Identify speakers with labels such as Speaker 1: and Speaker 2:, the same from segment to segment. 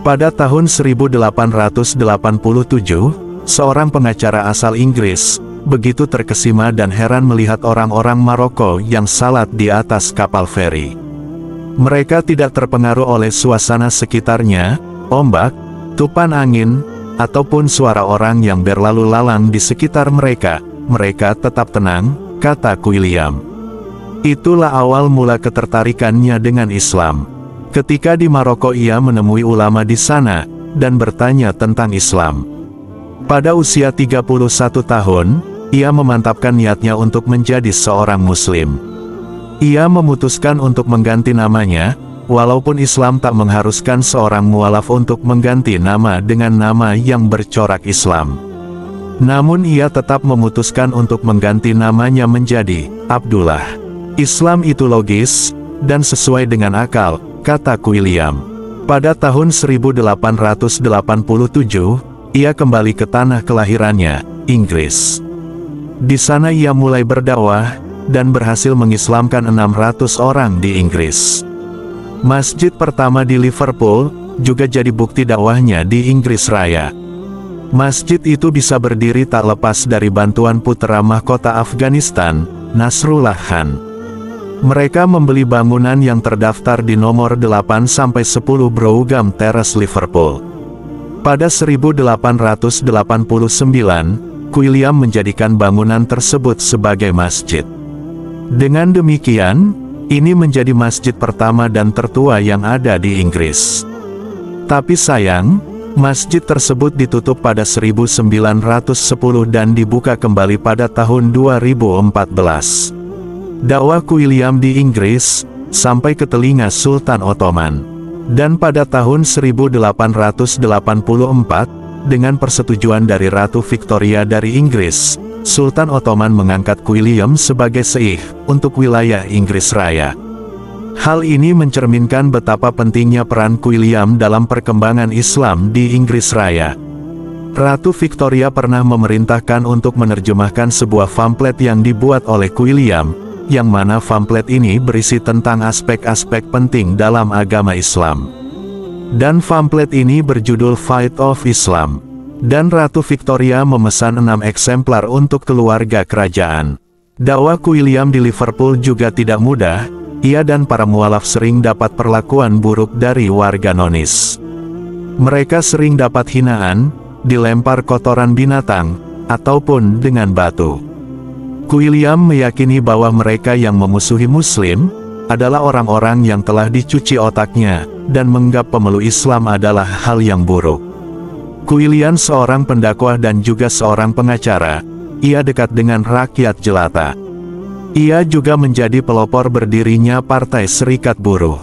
Speaker 1: Pada tahun 1887, seorang pengacara asal Inggris begitu terkesima dan heran melihat orang-orang Maroko yang salat di atas kapal feri. Mereka tidak terpengaruh oleh suasana sekitarnya, ombak, tupan angin, ataupun suara orang yang berlalu lalang di sekitar mereka. Mereka tetap tenang, kata Quilliam. Itulah awal mula ketertarikannya dengan Islam. Ketika di Maroko ia menemui ulama di sana, dan bertanya tentang Islam. Pada usia 31 tahun, ia memantapkan niatnya untuk menjadi seorang Muslim. Ia memutuskan untuk mengganti namanya, walaupun Islam tak mengharuskan seorang mualaf untuk mengganti nama dengan nama yang bercorak Islam. Namun ia tetap memutuskan untuk mengganti namanya menjadi Abdullah. Islam itu logis, dan sesuai dengan akal, kata Quilliam. Pada tahun 1887, ia kembali ke tanah kelahirannya, Inggris. Di sana ia mulai berdakwah, dan berhasil mengislamkan 600 orang di Inggris. Masjid pertama di Liverpool, juga jadi bukti dakwahnya di Inggris Raya. Masjid itu bisa berdiri tak lepas dari bantuan putra mahkota Afghanistan, Nasrullah Khan. Mereka membeli bangunan yang terdaftar di nomor 8-10 Brougham Terrace, Liverpool. Pada 1889, Quilliam menjadikan bangunan tersebut sebagai masjid. Dengan demikian, ini menjadi masjid pertama dan tertua yang ada di Inggris. Tapi sayang, masjid tersebut ditutup pada 1910 dan dibuka kembali pada tahun 2014. Dakwah Quilliam di Inggris sampai ke telinga Sultan Ottoman. Dan pada tahun 1884, dengan persetujuan dari Ratu Victoria dari Inggris, Sultan Ottoman mengangkat Quilliam sebagai Sheikh untuk wilayah Inggris Raya. Hal ini mencerminkan betapa pentingnya peran Quilliam dalam perkembangan Islam di Inggris Raya. Ratu Victoria pernah memerintahkan untuk menerjemahkan sebuah pamflet yang dibuat oleh Quilliam, yang mana pamflet ini berisi tentang aspek-aspek penting dalam agama Islam. Dan pamflet ini berjudul Fight of Islam. Dan Ratu Victoria memesan 6 eksemplar untuk keluarga kerajaan. Dakwah Quilliam di Liverpool juga tidak mudah, ia dan para mualaf sering dapat perlakuan buruk dari warga nonis. Mereka sering dapat hinaan, dilempar kotoran binatang, ataupun dengan batu. Quilliam meyakini bahwa mereka yang memusuhi Muslim, adalah orang-orang yang telah dicuci otaknya, dan menganggap pemeluk Islam adalah hal yang buruk. Quilliam seorang pendakwah dan juga seorang pengacara. Ia dekat dengan rakyat jelata. Ia juga menjadi pelopor berdirinya Partai Serikat Buruh.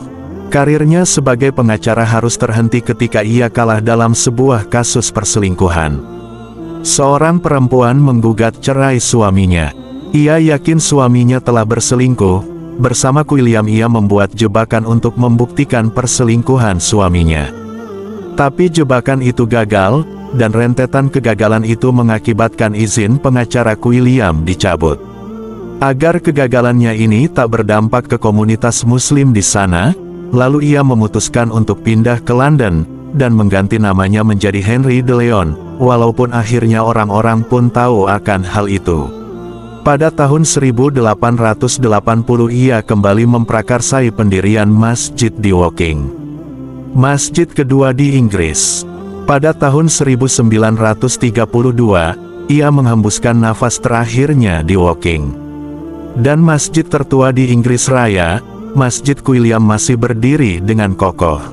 Speaker 1: Karirnya sebagai pengacara harus terhenti ketika ia kalah dalam sebuah kasus perselingkuhan. Seorang perempuan menggugat cerai suaminya. Ia yakin suaminya telah berselingkuh. Bersama Quilliam ia membuat jebakan untuk membuktikan perselingkuhan suaminya. Tapi jebakan itu gagal, dan rentetan kegagalan itu mengakibatkan izin pengacara Quilliam dicabut. Agar kegagalannya ini tak berdampak ke komunitas Muslim di sana, lalu ia memutuskan untuk pindah ke London, dan mengganti namanya menjadi Henry de Leon, walaupun akhirnya orang-orang pun tahu akan hal itu. Pada tahun 1880 ia kembali memprakarsai pendirian masjid di Woking. Masjid kedua di Inggris. Pada tahun 1932, ia menghembuskan nafas terakhirnya di Woking. Dan masjid tertua di Inggris Raya, Masjid Quilliam masih berdiri dengan kokoh.